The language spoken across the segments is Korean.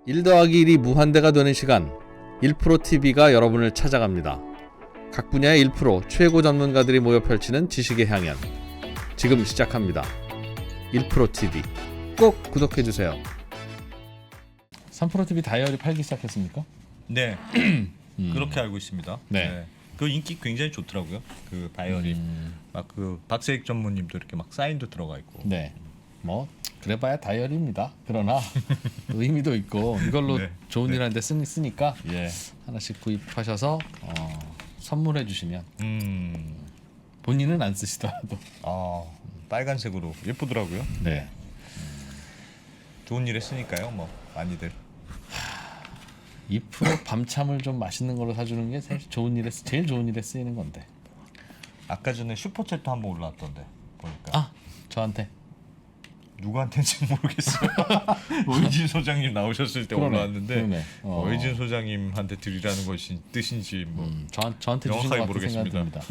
1 더하기 1이 무한대가 되는 시간 1%TV가 여러분을 찾아갑니다. 각 분야의 1% 최고 전문가들이 모여 펼치는 지식의 향연 지금 시작합니다. 1%TV 꼭 구독해주세요. 3%TV 다이어리 팔기 시작했습니까? 네, 그렇게 알고 있습니다. 네. 그 인기 굉장히 좋더라고요. 그 다이어리 막 그 박세익 전무님도 이렇게 막 사인도 들어가 있고. 네. 뭐 그래봐야 다이어리입니다. 그러나 의미도 있고 이걸로 네. 좋은 일 하는데 쓰니까 예. 하나씩 구입하셔서 선물해 주시면 본인은 안 쓰시더라도 빨간색으로 예쁘더라고요. 네. 좋은 일에 쓰니까요. 뭐 많이들. 2% 밤참을 좀 맛있는 걸로 사주는 게 제일 좋은 일에 쓰이는 건데. 아까 전에 슈퍼챗도 한번 올라왔던데 보니까. 저한테. 누구한테인지 모르겠어요. 오해진 소장님 나오셨을 때 올라왔는데 그러네. 오해진 소장님한테 드리라는 것이 뜻인지 뭐 저한테 주신 것 명확하게 같은 생각이 모르겠습니다. 듭니다.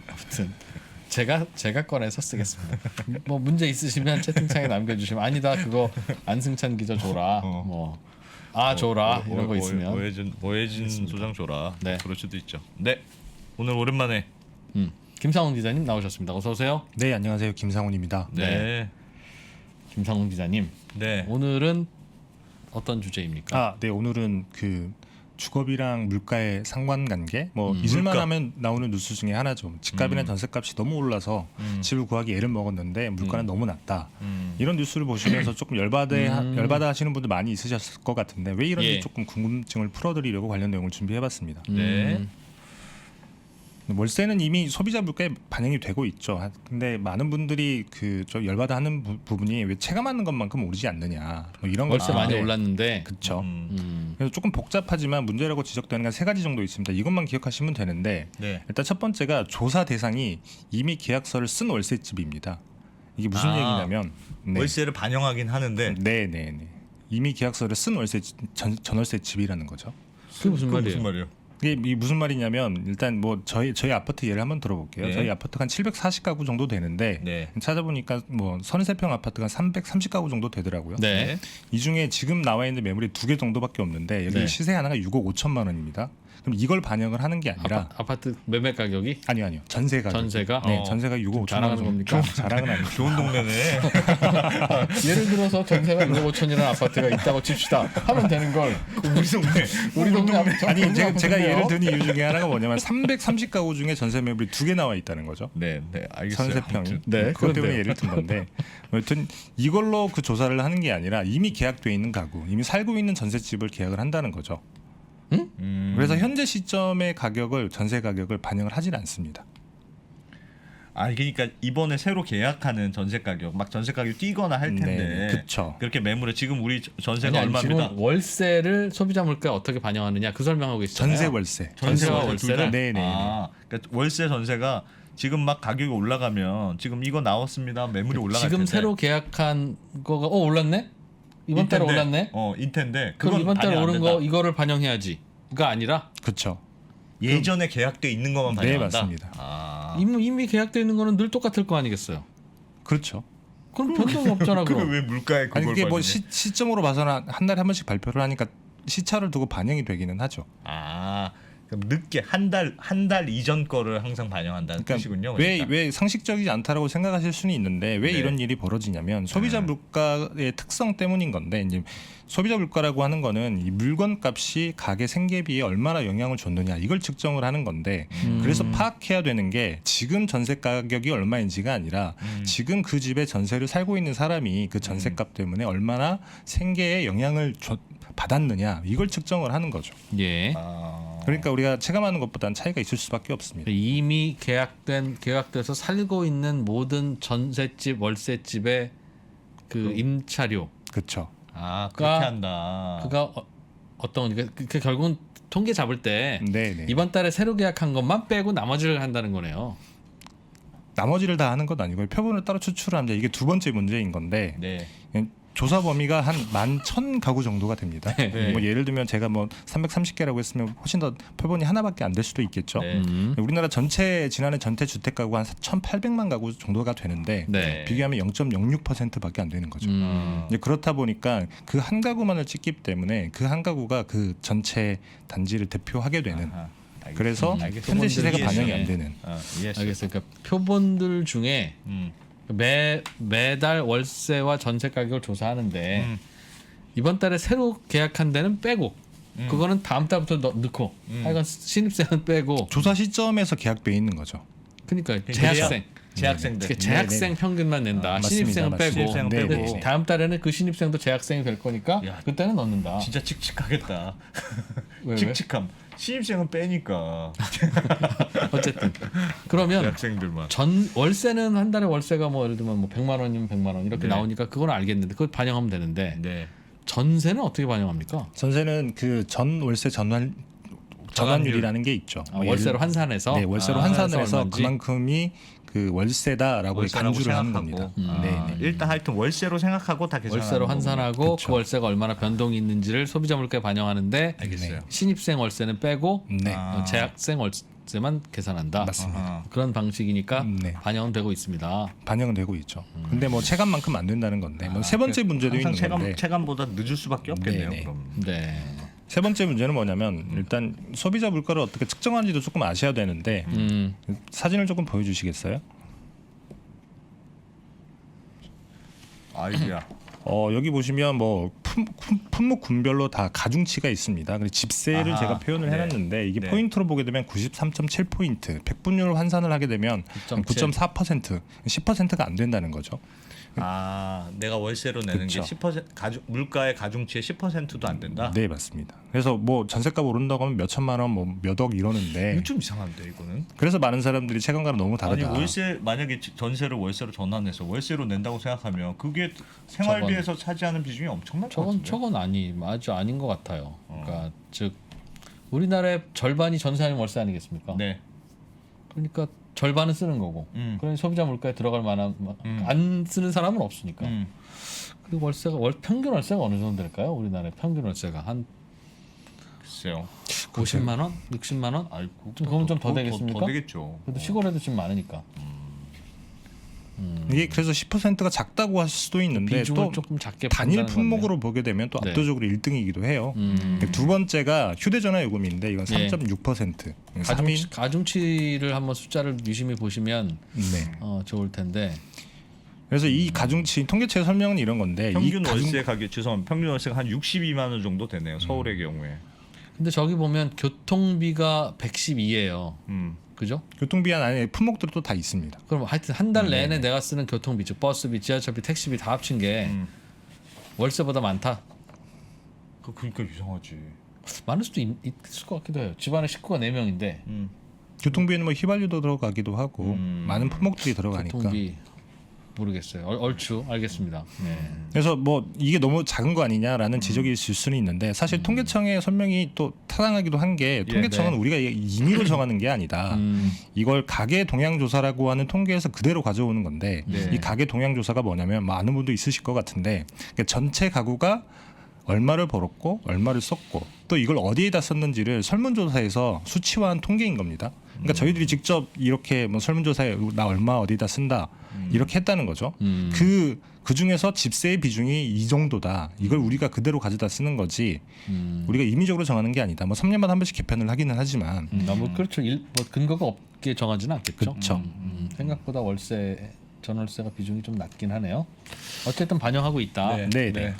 아무튼 제가 꺼내서 쓰겠습니다. 뭐 문제 있으시면 채팅창에 남겨주시면 아니다 그거 안승찬 기자 줘라 줘라 이런 거 있으면 오해진 소장 줘라. 네. 그럴 수도 있죠. 네, 오늘 오랜만에 김상훈 기자님 나오셨습니다. 어서 오세요. 네, 안녕하세요. 김상훈입니다. 네. 김상훈 기자님. 네. 오늘은 어떤 주제입니까? 네, 오늘은 그 주거비랑 물가의 상관관계 잊을만 물가. 하면 나오는 뉴스 중에 하나죠. 집값이나 전세값이 너무 올라서 집을 구하기 애를 먹었는데 물가는 너무 낮다. 이런 뉴스를 보시면서 조금 열받아 하시는 분들 많이 있으셨을 것 같은데 왜 이런지 예. 조금 궁금증을 풀어드리려고 관련 내용을 준비해봤습니다. 네. 월세는 이미 소비자 물가에 반영이 되고 있죠. 근데 많은 분들이 좀 열받아하는 부분이 왜 체감하는 것만큼 오르지 않느냐 이런 월세 많이 것인데 올랐는데. 그렇죠. 그래서 조금 복잡하지만 문제라고 지적되는 건 세 가지 정도 있습니다. 이것만 기억하시면 되는데 네. 일단 첫 번째가 조사 대상이 이미 계약서를 쓴 월세집입니다. 이게 무슨 얘기냐면 월세를 반영하긴 하는데 네. 이미 계약서를 쓴 전월세집이라는 거죠. 그게 무슨 말이에요? 무슨 말이에요? 이게 무슨 말이냐면 일단 저희 아파트 예를 한번 들어볼게요. 네. 저희 아파트가 한 740가구 정도 되는데 네. 찾아보니까 33평 아파트가 330가구 정도 되더라고요. 네. 이 중에 지금 나와 있는 매물이 2개 정도밖에 없는데 여기 네. 시세 하나가 6억 5천만 원입니다. 그럼 이걸 반영을 하는 게 아니라 아파트 매매 가격이 아니요. 전세 가격. 전세가? 네, 전세가 6억 5천만 원 자랑하는 정도. 겁니까? 자랑은 아니죠. 좋은 동네네. 예를 들어서 전세가 6억 5천이라는 아파트가 있다고 칩시다. 하면 되는 걸 우리 동네. 아니 제가 예를 든 이유 중에 하나가 뭐냐면 330가구 중에 전세 매물이 2개 나와 있다는 거죠. 네, 알겠어요. 전세평이. 네, 그것 때문에 그런데요. 예를 든 건데 여튼 이걸로 그 조사를 하는 게 아니라 이미 계약돼 있는 가구, 이미 살고 있는 전세집을 계약을 한다는 거죠. 그래서 현재 시점의 전세 가격을 반영을 하질 않습니다. 그러니까 이번에 새로 계약하는 전세 가격, 막 전세 가격 뛰거나 할 텐데. 네, 그쵸. 그렇게 매물에 지금 우리 전세가 얼마입니다. 지금 월세를 소비자 물가에 어떻게 반영하느냐 그 설명하고 있잖아요. 전세 월세. 전세와 월세를? 네. 그러니까 월세 전세가 지금 막 가격이 올라가면 지금 이거 나왔습니다. 매물이 올라갈 지금 텐데. 새로 계약한 거가 올랐네? 이번 달에 올랐네? 인텐데. 그럼 이번 달에 반영 안 오른 된다. 거 이거를 반영해야지.가 아니라 그렇죠. 예전에 계약돼 있는 것만 네, 반영한다. 맞습니다. 이미 계약되어 있는 거는 늘 똑같을 거 아니겠어요? 그렇죠. 그럼 변동이 없잖아 그럼 그럼. 왜 물가에 그걸 아니 그게 반영해? 시점으로 봐서는 한 달에 한 번씩 발표를 하니까 시차를 두고 반영이 되기는 하죠. 그럼 늦게 한 달 이전 거를 항상 반영한다는 뜻이군요. 그러니까. 왜 상식적이지 않다라고 생각하실 수는 있는데 왜 네. 이런 일이 벌어지냐면 소비자 물가의 특성 때문인 건데 이제 소비자 물가라고 하는 거는 이 물건 값이 가계 생계비에 얼마나 영향을 줬느냐 이걸 측정을 하는 건데 그래서 파악해야 되는 게 지금 전세 가격이 얼마인지가 아니라 지금 그 집에 전세를 살고 있는 사람이 그 전세값 때문에 얼마나 생계에 영향을 받았느냐 이걸 측정을 하는 거죠. 예. 그러니까 우리가 체감하는 것보다는 차이가 있을 수밖에 없습니다. 이미 계약돼서 살고 있는 모든 전셋집, 월세집의 그 임차료. 그렇죠. 그렇게 한다. 그가 어떤 그 결국은 통계 잡을 때 네네. 이번 달에 새로 계약한 것만 빼고 나머지를 한다는 거네요. 나머지를 다 하는 건 아니고요. 표본을 따로 추출을 합니다. 이게 두 번째 문제인 건데 네. 조사 범위가 한 11,000 가구 정도가 됩니다. 네. 뭐 예를 들면 제가 뭐 330개라고 했으면 훨씬 더 표본이 하나밖에 안 될 수도 있겠죠. 네. 우리나라 전체 지난해 전체 주택 가구가 한 1,800만 가구 정도가 되는데 네. 비교하면 0.06%밖에 안 되는 거죠. 이제 그렇다 보니까 그 한 가구만을 찍기 때문에 그 한 가구가 그 전체 단지를 대표하게 되는. 아하, 알겠습니다. 그래서 알겠습니다. 현재 시세가 이해했어요. 반영이 안 되는. 이해했어요. 알겠어요. 그러니까 표본들 중에 매달 월세와 전세 가격을 조사하는데 이번 달에 새로 계약한 데는 빼고 그거는 다음 달부터 넣고 하여간 신입생은 빼고 조사 시점에서 계약돼 있는 거죠. 그러니까 재학생 재학생들. 그러니까 재학생 평균만 낸다. 맞습니다. 신입생은 빼고 신입생은 네, 빼고. 네. 다음 달에는 그 신입생도 재학생이 될 거니까 야, 그때는 넣는다. 진짜 칙칙하겠다. 왜? 칙칙함. 신입생은 빼니까 어쨌든 그러면 대학생들만. 전 월세는 한 달에 월세가 뭐 예를 들면 뭐 100만 원이면 100만 원 이렇게 네. 나오니까 그건 알겠는데 그걸 반영하면 되는데 네. 전세는 어떻게 반영합니까? 전세는 그 전 월세 전환율이라는 게 있죠. 아, 월세로 환산해서 네, 월세로 아, 환산을 해서 얼마인지? 그만큼이 그 월세다라고 월세라고 간주를 하는 생각하고. 겁니다. 네, 네. 일단 하여튼 월세로 생각하고 다 계산하는 월세로 거군요. 환산하고 그쵸. 그 월세가 얼마나 변동이 있는지를 소비자 물가에 반영하는데 알겠어요. 신입생 월세는 빼고 네, 아. 재학생 월세만 계산한다. 맞습니다. 아하. 그런 방식이니까 네. 반영은 되고 있습니다. 반영은 되고 있죠. 근데 뭐 체감만큼 안 된다는 건데 뭐 세 번째 문제도 항상 있는 건데 체감보다 늦을 수밖에 없겠네요. 네, 네. 그럼. 네. 세 번째 문제는 뭐냐면 일단 소비자 물가를 어떻게 측정하는지도 조금 아셔야 되는데 사진을 조금 보여주시겠어요? 아이고야. 여기 보시면 뭐 품목 군별로 다 가중치가 있습니다. 그래서 집세를 아하, 제가 표현을 네. 해놨는데 이게 네. 포인트로 보게 되면 93.7 포인트, 백분율 환산을 하게 되면 9.7. 9.4%, 10%가 안 된다는 거죠. 내가 월세로 내는 그쵸. 게 10% 물가의 가중치의 10%도 안 된다. 네, 맞습니다. 그래서 뭐 전세값 오른다고 하면 몇 천만 원, 뭐 몇 억 이러는데 이거 좀 이상한데 이거는. 그래서 많은 사람들이 체감과는 너무 아니 다르다. 월세 만약에 전세를 월세로 전환해서 월세로 낸다고 생각하면 그게 생활비에서 차지하는 비중이 엄청날 것 같은데. 저건 아주 아닌 것 같아요. 그러니까 즉 우리나라의 절반이 전세 아니면 월세 아니겠습니까? 네. 그러니까 절반은 쓰는 거고. 그러니 소비자 물가에 들어갈 만한 안 쓰는 사람은 없으니까. 그리고 월세가 평균 월세가 어느 정도 될까요? 우리나라의 평균 월세가 한 글쎄요. 50만 원, 60만 원? 아이고. 그건 좀 더 되겠습니까? 더 되겠죠. 그래도 시골에도 지금 많으니까. 이게 그래서 10%가 작다고 하실 수도 있는데 비중을 또 조금 작게 단일 판단하는 품목으로 보게 되면 또 네. 압도적으로 1등이기도 해요. 두 번째가 휴대전화 요금인데 이건 예. 3.6%. 가중치를 한번 숫자를 유심히 보시면 네. 좋을 텐데. 그래서 이 가중치 통계체 설명은 이런 건데 평균 이 가중- 월세 가격 죄송합니다. 평균 월세가 한 62만 원 정도 되네요. 서울의 경우에. 근데 저기 보면 교통비가 112예요. 그죠? 교통비안 안에 품목들도 다 있습니다. 그럼 하여튼 한 달 내내 내가 쓰는 교통비, 즉 버스비, 지하철비, 택시비 다 합친 게 월세보다 많다. 그러니까 이상하지. 많을 수도 있을 것 같기도 해요. 집안에 식구가 4명인데 교통비에는 뭐 휘발유도 들어가기도 하고 많은 품목들이 들어가니까. 교통비 모르겠어요. 얼추 알겠습니다. 네. 그래서 뭐 이게 너무 작은 거 아니냐라는 지적이 있을 수는 있는데 사실 통계청의 설명이 또 타당하기도 한 게 통계청은 네. 우리가 임의로 정하는 게 아니다. 이걸 가계 동향 조사라고 하는 통계에서 그대로 가져오는 건데 네. 이 가계 동향 조사가 뭐냐면 뭐 아는 분도 있으실 것 같은데 그러니까 전체 가구가 얼마를 벌었고 얼마를 썼고 또 이걸 어디에다 썼는지를 설문조사에서 수치화한 통계인 겁니다. 그러니까 저희들이 직접 이렇게 뭐 설문조사에 나 얼마 어디다 쓴다 이렇게 했다는 거죠. 그 중에서 집세의 비중이 이 정도다. 이걸 우리가 그대로 가져다 쓰는 거지. 우리가 임의적으로 정하는 게 아니다. 뭐 3년마다 한 번씩 개편을 하기는 하지만 너무 그렇죠. 뭐 근거가 없게 정하지는 않겠죠. 그렇죠. 생각보다 전월세가 비중이 좀 낮긴 하네요. 어쨌든 반영하고 있다. 네.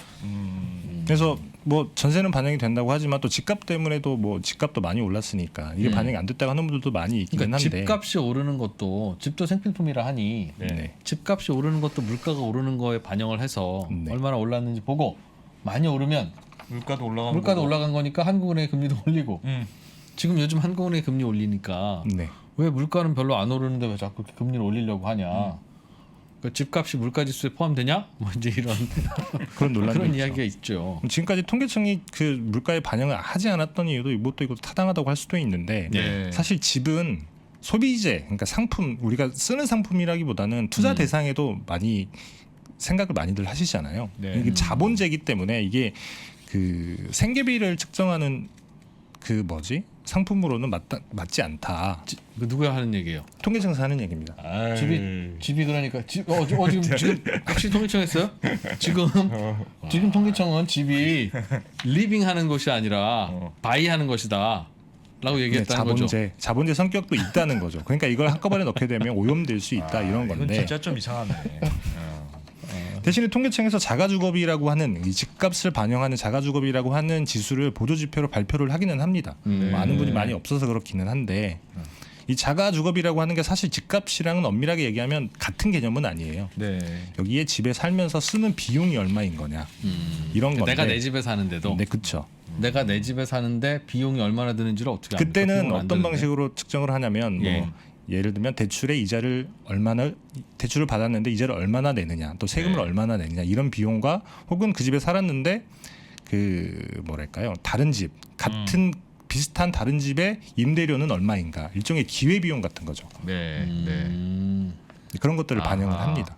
그래서 뭐 전세는 반영이 된다고 하지만 또 집값 때문에도 뭐 집값도 많이 올랐으니까 이게 반영이 안 됐다고 하는 분들도 많이 있기는 그러니까 한데. 집값이 오르는 것도 집도 생필품이라 하니 네. 집값이 오르는 것도 물가가 오르는 거에 반영을 해서 네. 얼마나 올랐는지 보고 많이 오르면 물가도 올라간 물가도 올라간 거니까 한국은행 금리도 올리고 지금 요즘 한국은행 금리 올리니까 네. 왜 물가는 별로 안 오르는데 왜 자꾸 이렇게 금리를 올리려고 하냐? 그 집값이 물가지수에 포함되냐? 뭐 이제 이런 그런 논란이 그런 있죠. 이야기가 있죠. 지금까지 통계청이 그 물가에 반영을 하지 않았던 이유도 이것도 타당하다고 할 수도 있는데 네. 사실 집은 소비재 그러니까 상품 우리가 쓰는 상품이라기보다는 투자 대상에도 많이 생각을 많이들 하시잖아요. 네. 이게 자본제이기 때문에 이게 그 생계비를 측정하는 그 상품으로는 맞지 않다. 그 누구야 하는 얘기예요? 통계청에서 하는 얘기입니다. 집이 그러니까 지금 혹시 통계청 했어요? 지금 통계청은 집이 리빙하는 것이 아니라 바이하는 것이다라고 얘기했다는 거죠. 자본제 성격도 있다는 거죠. 그러니까 이걸 한꺼번에 넣게 되면 오염될 수 있다 이런 이건 건데. 진짜 좀 이상하네. 대신에 통계청에서 자가주거비라고 하는 이 집값을 반영하는 자가주거비라고 하는 지수를 보조지표로 발표를 하기는 합니다. 많은 분이 많이 없어서 그렇기는 한데 이 자가주거비라고 하는 게 사실 집값이랑은 엄밀하게 얘기하면 같은 개념은 아니에요. 네. 여기에 집에 살면서 쓰는 비용이 얼마인 거냐 이런 건데. 내가 내 집에 사는데도. 네, 그렇죠. 내가 내 집에 사는데 비용이 얼마나 드는지를 어떻게 압니까? 그때는 비용을 안 어떤 드는데. 방식으로 측정을 하냐면 예를 들면 대출의 이자를 대출을 받았는데 이자를 얼마나 내느냐, 또 세금을 얼마나 내느냐 이런 비용과 혹은 그 집에 살았는데 그 뭐랄까요 다른 집 같은 비슷한 다른 집의 임대료는 얼마인가 일종의 기회 비용 같은 거죠. 네. 그런 것들을 반영을 아하. 합니다.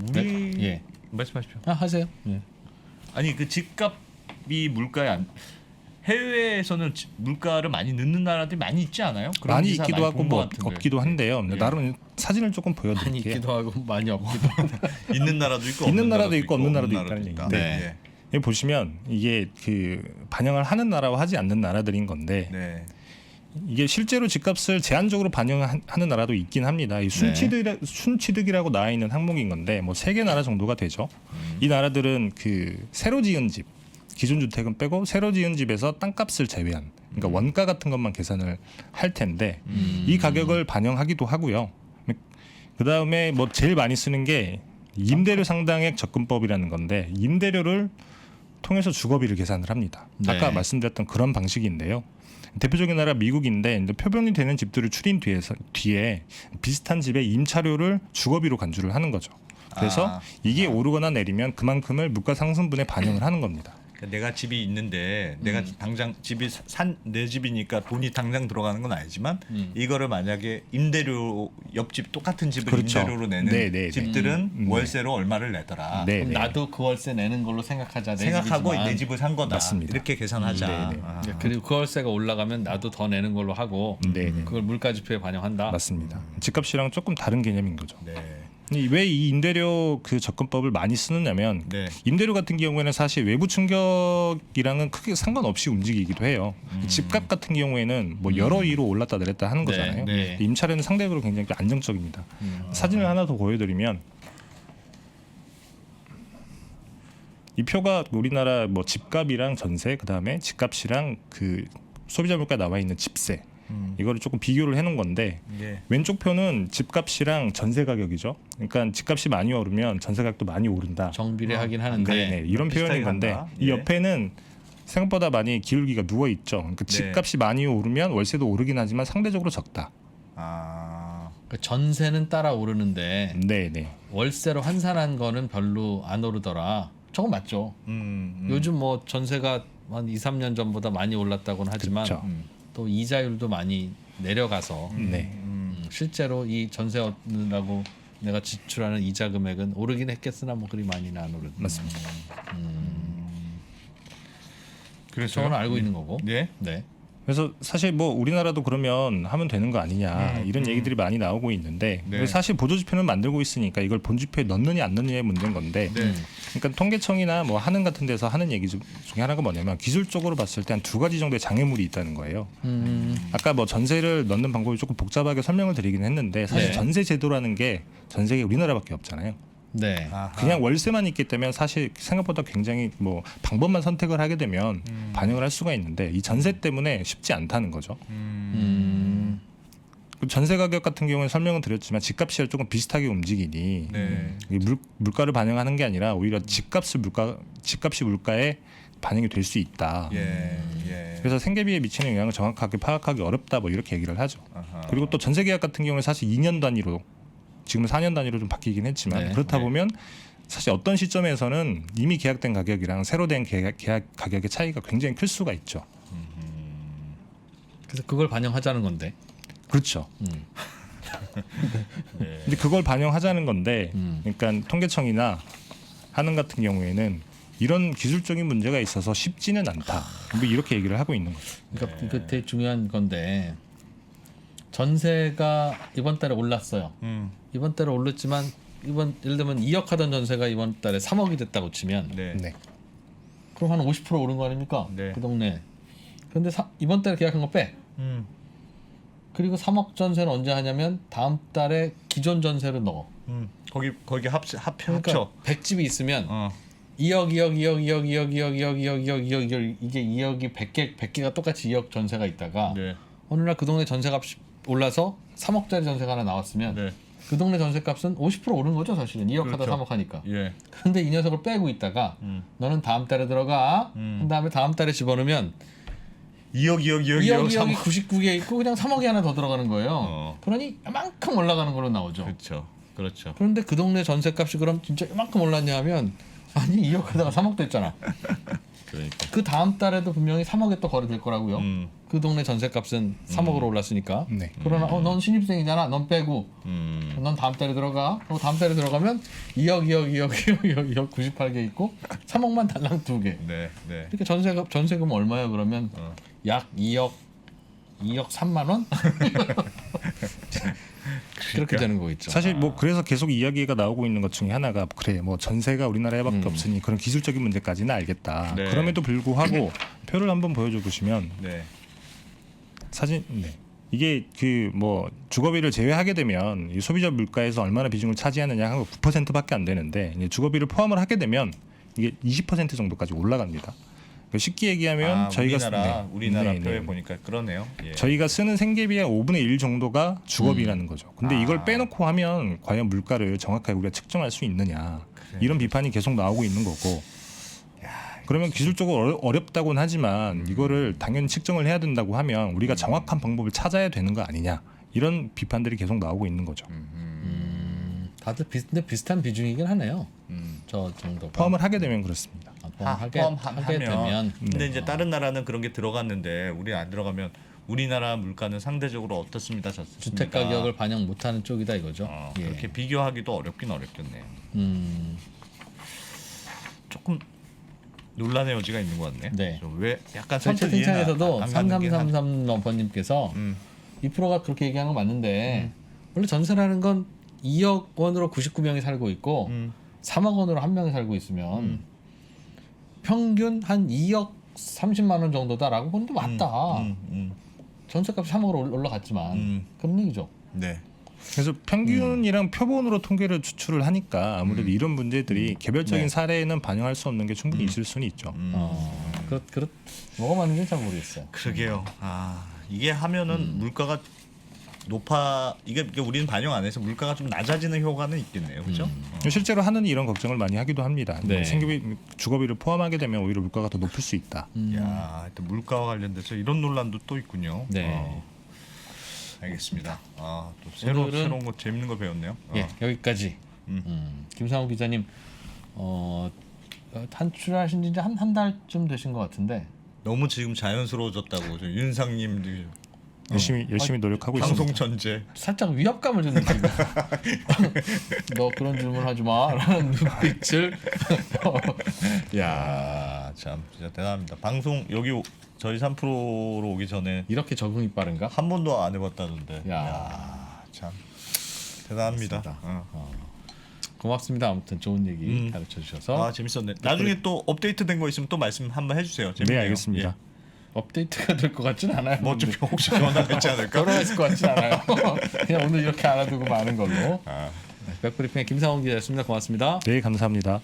우리 말씀하십시오. 하세요. 아니 그 집값이 물가에 해외에서는 물가를 많이 넣는 나라들이 많이 있지 않아요? 그런 많이 기사 있기도 많이 하고 본것 뭐 같은데. 없기도 한데요. 예. 나름 사진을 조금 많이 보여드릴게요. 있기도 하고 많이 없기도 하고. 있는 나라도 있고 있는 없는 나라도 있고 없는 나라도 있다는 있다. 얘기인데. 네. 여기 보시면 이게 그 반영을 하는 나라와 하지 않는 나라들인 건데 네. 이게 실제로 집값을 제한적으로 반영하는 나라도 있긴 합니다. 이 순취득이라고 나와 있는 항목인 건데 뭐 3개 나라 정도가 되죠. 이 나라들은 그 새로 지은 집, 기존 주택은 빼고 새로 지은 집에서 땅값을 제외한 그러니까 원가 같은 것만 계산을 할 텐데 이 가격을 반영하기도 하고요. 그 다음에 뭐 제일 많이 쓰는 게 임대료 상당액 접근법이라는 건데 임대료를 통해서 주거비를 계산을 합니다. 네. 아까 말씀드렸던 그런 방식인데요. 대표적인 나라 미국인데 이제 표본이 되는 집들을 추린 뒤에 비슷한 집에 임차료를 주거비로 간주를 하는 거죠. 그래서 이게 오르거나 내리면 그만큼을 물가 상승분에 반영을 하는 겁니다. 그러니까 내가 집이 있는데 내가 당장 집이 내 집이니까 돈이 당장 들어가는 건 아니지만 이거를 만약에 임대료 옆집 똑같은 집을 그렇죠. 임대료로 내는 집들은 월세로 얼마를 내더라. 네, 그럼 네. 나도 그 월세 내는 걸로 생각하자. 내 생각하고 집이지만. 내 집을 산 거다. 맞습니다. 이렇게 계산하자. 네, 네. 아. 그리고 그 월세가 올라가면 나도 더 내는 걸로 하고 네, 네. 그걸 물가지표에 반영한다. 맞습니다. 집값이랑 조금 다른 개념인 거죠. 네. 왜 이 임대료 그 접근법을 많이 쓰느냐면 네. 임대료 같은 경우에는 사실 외부 충격이랑은 크게 상관없이 움직이기도 해요. 집값 같은 경우에는 뭐 여러 위로 올랐다 내렸다 하는 네, 거잖아요. 네. 임차료는 상대적으로 굉장히 안정적입니다. 사진을 하나 더 보여드리면 이 표가 우리나라 뭐 집값이랑 전세 그다음에 집값이랑 그 소비자 물가 나와 있는 집세 이거를 조금 비교를 해놓은 건데 예. 왼쪽 표는 집값이랑 전세 가격이죠. 그러니까 집값이 많이 오르면 전세 가격도 많이 오른다. 정비례하긴 하는데 네, 이런 비슷하게 표현인 건데 간다. 이 예. 옆에는 생각보다 많이 기울기가 누워 있죠. 그러니까 네. 집값이 많이 오르면 월세도 오르긴 하지만 상대적으로 적다. 아. 그러니까 전세는 따라 오르는데 네, 네. 월세로 환산한 거는 별로 안 오르더라. 저건 맞죠. 요즘 뭐 전세가 한 2, 3년 전보다 많이 올랐다고는 하지만 그렇죠. 또 이자율도 많이 내려가서 네. 실제로 이 전세 얻느라고 내가 지출하는 이자 금액은 오르긴 했겠으나 뭐 그리 많이는 안 오르. 맞습니다. 그래서 저건 알고 있는 거고. 네. 네. 그래서 사실 뭐 우리나라도 그러면 하면 되는 거 아니냐 이런 얘기들이 많이 나오고 있는데 네. 사실 보조지표는 만들고 있으니까 이걸 본지표에 넣느냐 안 넣느냐의 문제인 건데 네. 그러니까 통계청이나 뭐 하는 같은 데서 하는 얘기 중에 하나가 뭐냐면 기술적으로 봤을 때 한 2가지 정도의 장애물이 있다는 거예요. 아까 뭐 전세를 넣는 방법이 조금 복잡하게 설명을 드리긴 했는데 사실 네. 전세 제도라는 게 전 세계 우리나라밖에 없잖아요. 네. 아하. 그냥 월세만 있기 때문에 사실 생각보다 굉장히 뭐 방법만 선택을 하게 되면 반영을 할 수가 있는데 이 전세 때문에 쉽지 않다는 거죠. 그 전세 가격 같은 경우는 설명을 드렸지만 집값이 조금 비슷하게 움직이니 네. 이 물가를 반영하는 게 아니라 오히려 집값이 물가에 반영이 될 수 있다. 예. 예. 그래서 생계비에 미치는 영향을 정확하게 파악하기 어렵다 뭐 이렇게 얘기를 하죠. 아하. 그리고 또 전세 계약 같은 경우는 사실 2년 단위로 지금은 4년 단위로 좀 바뀌긴 했지만 네. 그렇다 네. 보면 사실 어떤 시점에서는 이미 계약된 가격이랑 새로 된 계약 가격의 차이가 굉장히 클 수가 있죠. 그래서 그걸 반영하자는 건데. 그렇죠. 네. 근데 그걸 반영하자는 건데, 그러니까 통계청이나 한은 같은 경우에는 이런 기술적인 문제가 있어서 쉽지는 않다. 뭐 이렇게 얘기를 하고 있는 거죠. 그러니까 그 되게 중요한 건데 전세가 이번 달에 올랐어요. 이번 달에 올랐지만 예를 들면 2억 하던 전세가 이번 달에 3억이 됐다고 치면 네. 네. 그럼 한 50% 오른 거 아닙니까? 네. 그 동네. 근데 이번 달에 계약한 거 빼. 그리고 3억 전세는 언제 하냐면 다음 달에 기존 전세를 넣어. 거기 합쳐. 그러니까 100집이 있으면 2억 이게 2억이 100개가 똑같이 2억 전세가 있다가 네. 어느 날 그 동네 전세값이 올라서 3억짜리 전세가 하나 나왔으면 네. 그 동네 전세값은 50% 오른 거죠 사실은 2억 하다 그렇죠. 3억 하니까. 예. 근데 이 녀석을 빼고 있다가 너는 다음 달에 들어가. 그 다음에 다음 달에 집어넣으면 2억이 2억. 99개 있고 그냥 3억이 하나 더 들어가는 거예요. 어. 그러니 이만큼 올라가는 걸로 나오죠. 그렇죠. 그런데 그 동네 전세값이 그럼 진짜 이만큼 올랐냐 하면 아니 2억 하다가 3억 됐잖아. 그러니까. 그 다음 달에도 분명히 3억에 또 거래될 거라고요. 그 동네 전세값은 3억으로 올랐으니까. 네. 그러나 넌 신입생이잖아. 넌 빼고 넌 다음 달에 들어가. 그리고 다음 달에 들어가면 2억 98개 있고 3억만 달랑 2개. 네. 네. 이렇게 전세금 얼마야 그러면 약 2억 3만 원? 그렇게 되는 거 있죠. 사실 뭐 그래서 계속 이야기가 나오고 있는 것 중에 하나가 그래 뭐 전세가 우리나라에밖에 없으니 그런 기술적인 문제까지는 알겠다. 네. 그럼에도 불구하고 표를 한번 보여줘 보시면 네. 사진 이게 그 뭐 주거비를 제외하게 되면 이 소비자 물가에서 얼마나 비중을 차지하느냐 한 9%밖에 안 되는데 이제 주거비를 포함을 하게 되면 이게 20% 정도까지 올라갑니다. 쉽게 얘기하면 저희가 우리나라 표에 보니까 그러네요. 예. 저희가 쓰는 생계비의 5분의 1 정도가 주거비라는 거죠. 근데 이걸 빼놓고 하면 과연 물가를 정확하게 우리가 측정할 수 있느냐 이런 비판이 계속 나오고 있는 거고. 그러면 기술적으로 어렵다고는 하지만 이거를 당연히 측정을 해야 된다고 하면 우리가 정확한 방법을 찾아야 되는 거 아니냐 이런 비판들이 계속 나오고 있는 거죠. 다들 비슷한 비중이긴 하네요. 저 정도 포함을 하게 되면 그렇습니다. 포함하게 되면. 근데 이제 다른 나라는 그런 게 들어갔는데 우리 안 들어가면 우리나라 물가는 상대적으로 어떻습니다, 좋습니다. 주택 가격을 반영 못하는 쪽이다 이거죠. 예. 그렇게 비교하기도 어렵긴 어렵겠네요. 조금 논란의 여지가 있는 것 같네요. 네. 왜 약간 저희 선뜻 이해는 채팅창에서도 안 가는 게 3333번님께서 2%가 그렇게 얘기하는 거 맞는데 원래 전세라는 건 2억 원으로 99명이 살고 있고 3억 원으로 한 명이 살고 있으면 평균 한 2억 30만 원 정도다라고 보는데 맞다. 전세값이 3억으로 올라갔지만 그런 얘기죠. 네. 그래서 평균이랑 표본으로 통계를 추출을 하니까 아무래도 이런 문제들이 개별적인 네. 사례에는 반영할 수 없는 게 충분히 있을 수는 있죠. 뭐가 맞는지 잘 모르겠어요. 그러게요. 이게 하면은 물가가 이게 우리는 반영 안 해서 물가가 좀 낮아지는 효과는 있겠네요, 그렇죠? 실제로 하는 이런 걱정을 많이 하기도 합니다. 네. 생계비, 주거비를 포함하게 되면 오히려 물가가 더 높을 수 있다. 야, 하여튼 물가와 관련돼서 이런 논란도 또 있군요. 네. 알겠습니다. 또 새로운 거 재밌는 거 배웠네요. 예, 여기까지. 김상우 기자님 탈출하신 지 한 달쯤 되신 것 같은데 너무 지금 자연스러워졌다고 윤상님 열심히 노력하고 방송 있습니다. 전제. 살짝 위압감을 좀 느끼고 너 그런 질문 하지 마라는 눈빛을 야, 참 진짜 대단합니다. 방송 여기 저희 3%로 오기 전에 이렇게 적응이 빠른가? 한 번도 안 해봤다던데. 야. 참 대단합니다. 고맙습니다. 아무튼 좋은 얘기 가르쳐 주셔서 재밌었네. 나중에 또 업데이트된 거 있으면 또 말씀 한번 해주세요. 재밌네요. 네, 알겠습니다. 예. 업데이트가 될 것 같진 않아요. 뭐 좀 혹시 변화되지 않을까? 변화했을 것 같진 않아요. 그냥 오늘 이렇게 알아두고 마는 걸로. 백브리핑의 김상훈 기자였습니다. 고맙습니다. 네, 감사합니다.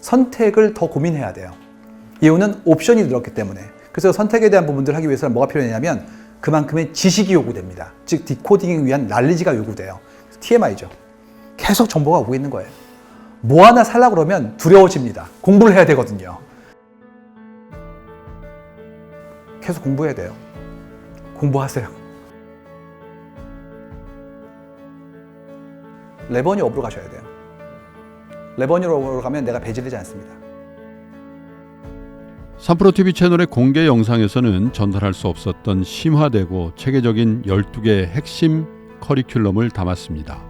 선택을 더 고민해야 돼요. 이유는 옵션이 늘었기 때문에. 그래서 선택에 대한 부분들을 하기 위해서는 뭐가 필요하냐면 그만큼의 지식이 요구됩니다. 즉 디코딩을 위한 날리지가 요구돼요. TMI죠. 계속 정보가 오고 있는 거예요. 뭐 하나 살려고 그러면 두려워집니다. 공부를 해야 되거든요. 계속 공부해야 돼요. 공부하세요. 레버뉴 업으로 가셔야 돼요. 레버뉴 업으로 가면 내가 배제되지 않습니다. 삼프로TV 채널의 공개 영상에서는 전달할 수 없었던 심화되고 체계적인 12개의 핵심 커리큘럼을 담았습니다.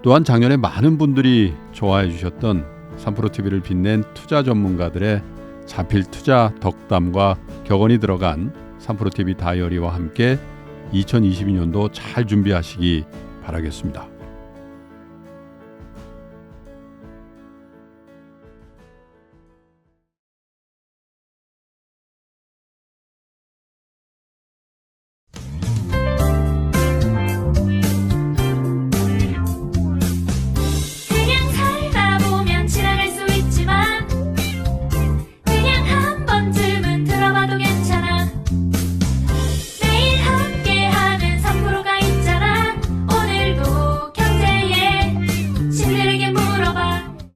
또한 작년에 많은 분들이 좋아해 주셨던 삼프로TV를 빛낸 투자 전문가들의 자필 투자 덕담과 격언이 들어간 삼프로TV 다이어리와 함께 2022년도 잘 준비하시기 바라겠습니다.